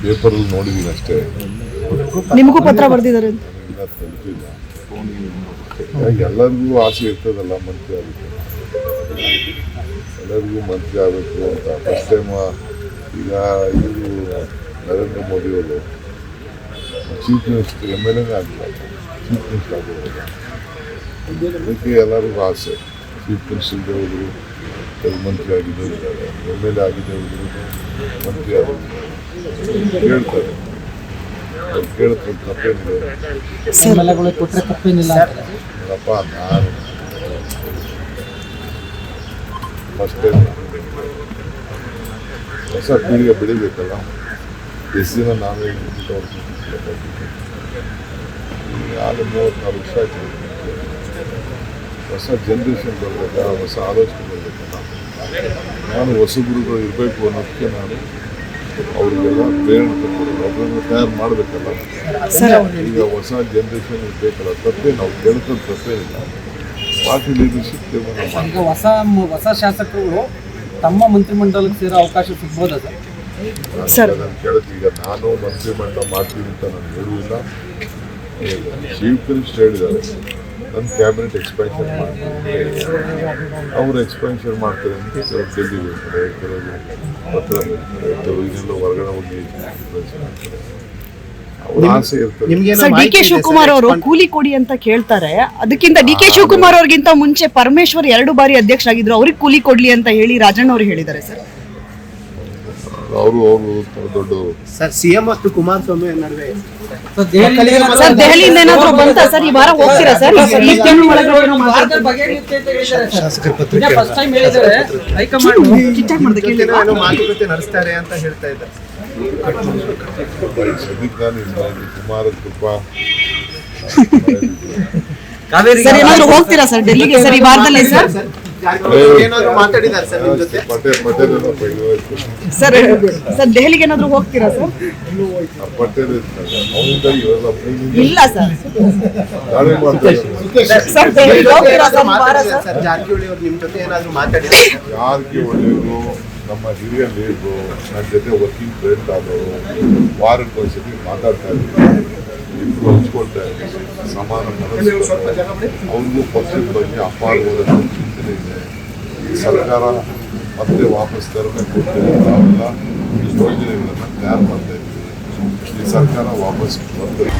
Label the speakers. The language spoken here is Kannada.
Speaker 1: ಪೇಪರಲ್ಲಿ ನೋಡಿದ್ದೀನಿ ಅಷ್ಟೇ.
Speaker 2: ನಿಮಗೂ ಪತ್ರ ಬರೆದಿದ್ದಾರೆ ಅಂತ?
Speaker 1: ಇನ್ನೂ ತಲುಪಿಲ್ಲ. ಎಲ್ಲರಿಗೂ ಆಸೆ ಇರ್ತದಲ್ಲ ಮಂತ್ರಿ ಆಗಬೇಕು, ಎಲ್ಲರಿಗೂ ಮಂತ್ರಿ ಆಗಬೇಕು ಅಂತ. ಫಸ್ಟ್ ಟೈಮ್ ಈಗ ಇವರು ನರೇಂದ್ರ ಮೋದಿಯವರು ಚೀಫ್ ಮಿನಿಸ್ಟರ್ MLA ಆಗಿಲ್ಲ, ಚೀಫ್ ಮಿನಿಸ್ಟರ್ ಆಗಿರೋಲ್ಲ. ಅದಕ್ಕೆ ಎಲ್ಲರಿಗೂ ಆಸೆ. ಚೀಫ್ ಮಿನಿಸ್ಟರ್ ಹೋದ್ರು ಮಂತ್ರಿ ಆಗಿದ್ದು ಇದ್ದಾರೆ, MLA ಆಗಿದೆ ಹೋದ್ರು ಮಂತ್ರಿ ಆಗಿದ್ದಾರೆ. ಕೇಳ್ತಾರೆ, ಅವ್ರು ಕೇಳ್ತಾರೆ ತಪ್ಪೇನಿದೆ. ಅಪ್ಪ ನಾನು ಫಸ್ಟ್ ಟೈಮ್ ಹೊಸ ಪೀಳಿಗೆ ಬೆಳಿಬೇಕಲ್ಲ. ಎಷ್ಟು ದಿನ ನಾವೇ ಯಾರು 34 ವರ್ಷ ಆಯ್ತು. ಹೊಸ ಜನ್ರೇಷನ್ ಬರಬೇಕಲ್ಲ, ಹೊಸ ಆಲೋಚನೆ ಬರಬೇಕಲ್ಲ. ನಾನು ಹೊಸಬ್ರುಗಳು ಇರಬೇಕು ಅನ್ನೋದಕ್ಕೆ ನಾನು ಅವ್ರಿಗೆಲ್ಲ ಪ್ರೇರಣೆ ಕೊಡ್ಬೋದು, ಒಬ್ಬರನ್ನ ತಯಾರು ಮಾಡಬೇಕಲ್ಲ. ಈಗ ಹೊಸ ಜನ್ರೇಷನ್ ಇರಬೇಕಲ್ಲ, ತಪ್ಪೇ ನಾವು ಕೇಳ್ಕೊಂಡು ತಪ್ಪೇನಿಲ್ಲ. ಪಾರ್ಟಿ ಲೀಡರ್ಶಿಪ್
Speaker 3: ಈಗ ಹೊಸ ಶಾಸಕರು ತಮ್ಮ ಮಂತ್ರಿಮಂಡಲಕ್ಕೆ ಸೇರೋ ಅವಕಾಶ ಸಿಗ್ಬೋದಾ
Speaker 1: ಸರ್? ನಾನು ಕೇಳಿದ್ರೆ ಈಗ ನಾನು ಮಂತ್ರಿಮಂಡಲ ಮಾಡ್ತೀನಿ ಅಂತ ನಾನು ಹೇಳುವುದಿಲ್ಲ. ಚೀಫ್ ಮಿನಿಸ್ಟರ್ ಹೇಳಿದ್ದಾರೆ ನನ್ನ ಕ್ಯಾಬಿನೆಟ್ ಎಕ್ಸ್ಪ್ಯಾನ್ಷನ್ ಮಾಡ್ತೀನಿ, ಅವರು ಎಕ್ಸ್ಪ್ಯಾನ್ಷನ್ ಮಾಡ್ತಾರೆ ಅಂತ ಕೆಲವು ಡೆಲ್ಲಿ ಹೋಗ್ತಾರೆ, ಕೆಲವರು ಪತ್ರ ಬರ್ತಾರೆ, ಕೆಲವು ಇನ್ನೆಲ್ಲ ಹೊರಗಡೆ ಹೋಗಿ ಅವ್ರ ಆಸೆ ಇರ್ತದೆ.
Speaker 2: DK ಶಿವಕುಮಾರ್ ಅವರು ಕೂಲಿ ಕೊಡಿ ಅಂತ ಕೇಳ್ತಾರೆ. ಅದಕ್ಕಿಂತ DK ಶಿವಕುಮಾರ್ ಅವ್ರಿಗಿಂತ ಮುಂಚೆ ಪರಮೇಶ್ವರ್ 2 ಬಾರಿ ಅಧ್ಯಕ್ಷರಾಗಿದ್ರು, ಅವ್ರಿಗೆ ಕೂಲಿ ಕೊಡ್ಲಿ ಅಂತ ಹೇಳಿ ರಾಜಣ್ಣ ಅವರು ಹೇಳಿದ್ದಾರೆ ಸರ್.
Speaker 1: ಅವರು ದೊಡ್ಡ
Speaker 4: ಸರ್ ಸಿಎಂ ಮತ್ತು ಕುಮಾರಸ್ವಾಮಿ ನಡುವೆ
Speaker 2: ಸರ್ ದೆಹಲಿಯಿಂದ ಏನಾದ್ರು ಬಂತ ಸರ್? ಈ ವಾರ ಹೋಗ್ತೀರಾ ಸರ್?
Speaker 4: ಮಾತುಕತೆ ನಡೆಸ್ತಾರೆ ಅಂತ ಹೇಳ್ತಾ ಇದ್ದಾರೆ.
Speaker 1: ಕುಮಾರ ಕೃಪಾ
Speaker 2: ಸರ್ ಏನಾದ್ರು ಹೋಗ್ತೀರಾ ಸರ್ ಡೆಲ್ಲಿಗೆ ಸರ್ ಈ ವಾರದಲ್ಲಿ ಸರ್?
Speaker 4: ಮಾತಾಡಿದ್ದಾರೆ ಸರ್ ನಿಮ್ಮ ಜೊತೆ?
Speaker 2: ಸರ್ ಸರ್ ದೆಹಲಿಗೆ ಏನಾದ್ರು ಹೋಗ್ತೀರಾ ಸರ್? ಇಲ್ಲ ಸರ್. ಸರ್ ದೆಹಲಿಗೆ ಹೋಗ್ತೀರಾ ಸರ್ ಈ ವಾರ ಸರ್?
Speaker 4: ಸರ್ ಜಾರಕಿಹೊಳಿ ಅವರು ನಿಮ್ಮ ಜೊತೆ ಏನಾದ್ರು ಮಾತಾಡಿದ್ದಾರೆ?
Speaker 1: ಜಾರಕಿಹೊಳಿಯವರು ನಮ್ಮ ಹಿರಿಯ ಲೀಡ್ರು, ನನ್ನ ಜೊತೆ ವರ್ಕಿಂಗ್ ಫ್ರೆಂಡ್ ಆದವರು, ವಾರಕ್ಕೆ ಒಂದ್ಸತಿ ಮಾತಾಡ್ತಾ ಇದ್ದೀವಿ, ಇಬ್ಬರು ಹಂಚ್ಕೊಳ್ತಾ ಇದ್ದೀವಿ. ಸಮಾನ ಮನಸ್ಸು, ಅವ್ರಿಗೂ ಪಕ್ಷದ ಬಗ್ಗೆ ಅಪಾರವಾದ ಚಿಂತನೆ ಇದೆ. ಈ ಸರ್ಕಾರ ಮತ್ತೆ ವಾಪಸ್ ತರಬೇಕು ಅಂತ ನಾವೆಲ್ಲ ಯೋಜನೆಗಳನ್ನು ತಯಾರು ಮಾಡ್ತಾ ಇದ್ದೀವಿ. ಈ ಸರ್ಕಾರ ವಾಪಸ್ ಬರ್ತದೆ.